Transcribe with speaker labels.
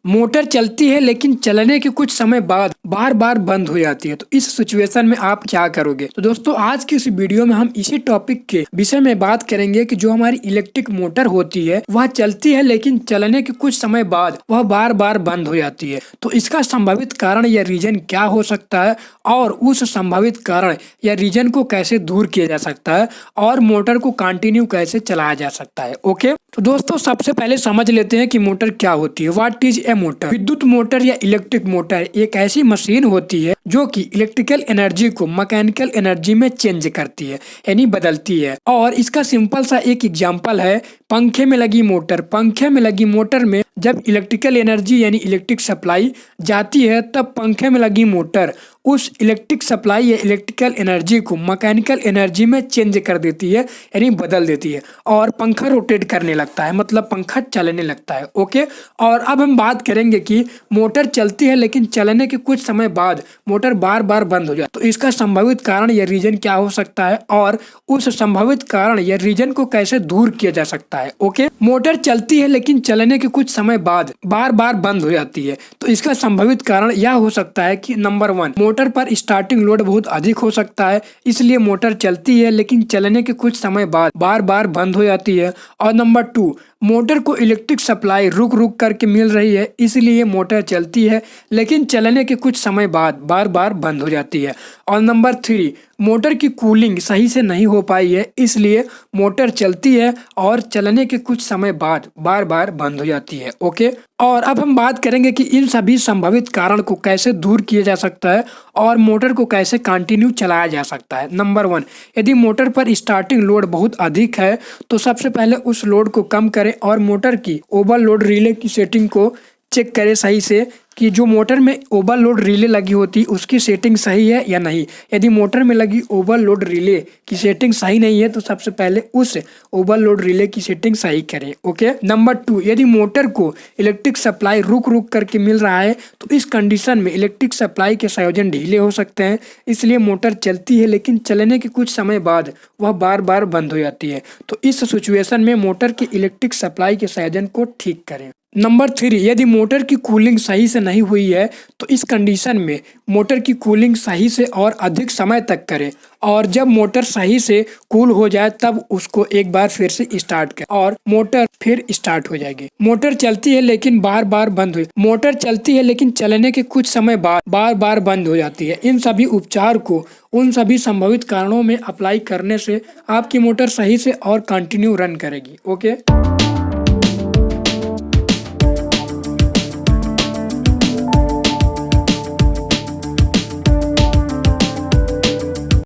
Speaker 1: Motor चलती है लेकिन चलने के कुछ समय बाद बार बार बंद हो जाती है, तो इस सिचुएशन में आप क्या करोगे। तो दोस्तों आज की इस वीडियो में हम इसी टॉपिक के विषय में बात करेंगे कि जो हमारी इलेक्ट्रिक मोटर होती है वह चलती है लेकिन चलने के कुछ समय बाद वह बार बार बंद हो जाती है। तो इसका संभावित कारण या रीजन क्या हो सकता है और उस संभावित कारण या रीजन को कैसे दूर किया जा सकता है और मोटर को कंटिन्यू कैसे चलाया जा सकता है। ओके, तो दोस्तों सबसे पहले समझ लेते हैं कि मोटर क्या होती है। What is a motor. विद्युत मोटर या इलेक्ट्रिक मोटर एक ऐसी मशीन होती है जो कि इलेक्ट्रिकल एनर्जी को मैकेनिकल एनर्जी में चेंज करती है यानी बदलती है। और इसका सिंपल सा एक एग्जांपल है पंखे में लगी मोटर। पंखे में लगी मोटर में जब इलेक्ट्रिकल एनर्जी यानी इलेक्ट्रिक सप्लाई जाती है तब पंखे में लगी मोटर उस इलेक्ट्रिक सप्लाई या इलेक्ट्रिकल एनर्जी को मैकेनिकल एनर्जी में चेंज कर देती है यानी बदल देती है और पंखा रोटेट करने लगता है, मतलब पंखा चलने लगता है। ओके, और अब हम बात करेंगे कि मोटर चलती है लेकिन चलने के कुछ समय बाद मोटर बार बार बंद हो जाए, तो इसका संभावित कारण या रीजन क्या हो सकता है और उस संभावित कारण या रीजन को कैसे दूर किया जा सकता है। ओके, मोटर चलती है लेकिन चलने के कुछ समय बाद बार बार बंद हो जाती है, तो इसका संभावित कारण यह हो सकता है कि नंबर 1 मोटर पर स्टार्टिंग लोड बहुत अधिक हो सकता है, इसलिए मोटर चलती है लेकिन चलने के कुछ समय बाद बार बार बंद हो जाती है। और नंबर 2 मोटर को इलेक्ट्रिक सप्लाई रुक रुक करके मिल रही है, इसलिए मोटर चलती है लेकिन चलने के कुछ समय बाद बार बार बंद हो जाती है। और नंबर 3 मोटर की कूलिंग सही से नहीं हो पाई है, इसलिए मोटर चलती है और चलने के कुछ समय बाद बार बार बंद हो जाती है। ओके, और अब हम बात करेंगे कि इन सभी संभावित कारण को कैसे दूर किया जा सकता है और मोटर को कैसे कंटिन्यू चलाया जा सकता है। नंबर 1 यदि मोटर पर स्टार्टिंग लोड बहुत अधिक है तो सबसे पहले उस लोड को कम करें और मोटर की ओवरलोड रिले की सेटिंग को चेक करें सही से कि जो मोटर में ओवरलोड रिले लगी होती उसकी सेटिंग सही है या नहीं। यदि मोटर में लगी ओवरलोड रिले की सेटिंग सही नहीं है तो सबसे पहले उस ओवरलोड रिले की सेटिंग सही करें। ओके, नंबर 2 यदि मोटर को इलेक्ट्रिक सप्लाई रुक रुक करके मिल रहा है तो इस कंडीशन में इलेक्ट्रिक सप्लाई के संयोजन ढीले हो सकते हैं, इसलिए मोटर चलती है लेकिन चलने के कुछ समय बाद वह बार बार बंद हो जाती है। तो इस सिचुएशन में मोटर की इलेक्ट्रिक सप्लाई के संयोजन को ठीक करें। नंबर 3 यदि मोटर की कूलिंग सही से नहीं हुई है तो इस कंडीशन में मोटर की कूलिंग सही से और अधिक समय तक करें और जब मोटर सही से कूल हो जाए तब उसको एक बार फिर से स्टार्ट करें और मोटर फिर स्टार्ट हो जाएगी। मोटर चलती है लेकिन बार बार बंद हो मोटर चलती है लेकिन चलने के कुछ समय बाद बार बार बंद हो जाती है। इन सभी उपचार को उन सभी संभावित कारणों में अप्लाई करने से आपकी मोटर सही से और कंटिन्यू रन करेगी। ओके।